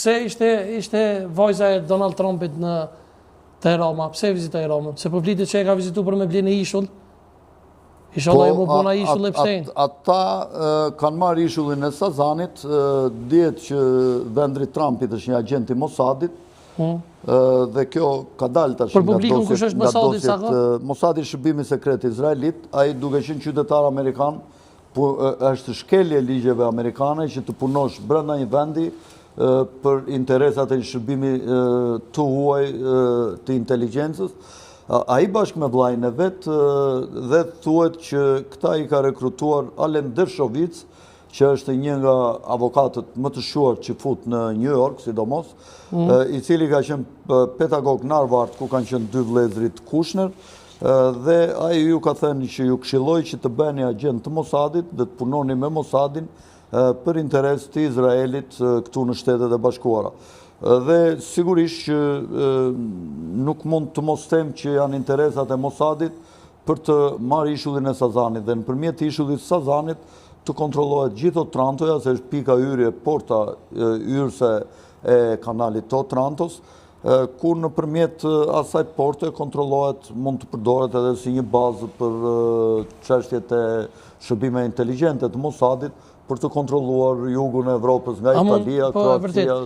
pse ishte vajza e Donald Trumpit në te Roma? Pse vizitoi Romën? Se po flitet që e ka vizituar për me blenë ishull. Inshallah e më bona ishull e pse? Ata kanë marrë ishullin e Sazanit, dihet që vendri Trumpit është një agent i Mossadit, dhe kjo ka dalë tash për publikun kush është Mossadi sa Mossadi shërbimi sekret izraelit, ai duke qenë qytetar amerikan, është shkelje e ligjeve amerikane që të punosh brenda një vendi për interesat e shërbimi të huaj të inteligjencës. Ai bashkë me vllajën e vet dhe thuhet që këta i ka rekrutuar Alen Dershovic, që është një nga avokatët më të shuar që fut në New York, sidomos, i cili ka qenë pedagog në Harvard, ku kanë qenë dy vëllezrit Kushner, dhe ai ju ka thënë që ju këshilloi që të bëheni agent të Mossadit dhe të punoni me Mossadin për interes të Izraelit këtu në Shtetet e Bashkuara. Dhe sigurisht që nuk mund të mos them që janë interesat e Mossadit për të marrë ishullin e Sazanit dhe nëpërmjet ishullit Sazanit të kontrollohet gjithë Otrantoja, se është pika hyrje, porta hyrëse e kanalit të Otrantos, ku nëpërmjet asaj porte kontrollohet, mund të përdoret edhe si një bazë për çështjet e shërbime inteligjente të Mossadit, për të kontrolluar jugun e Evropës nga Italia, Kroacia.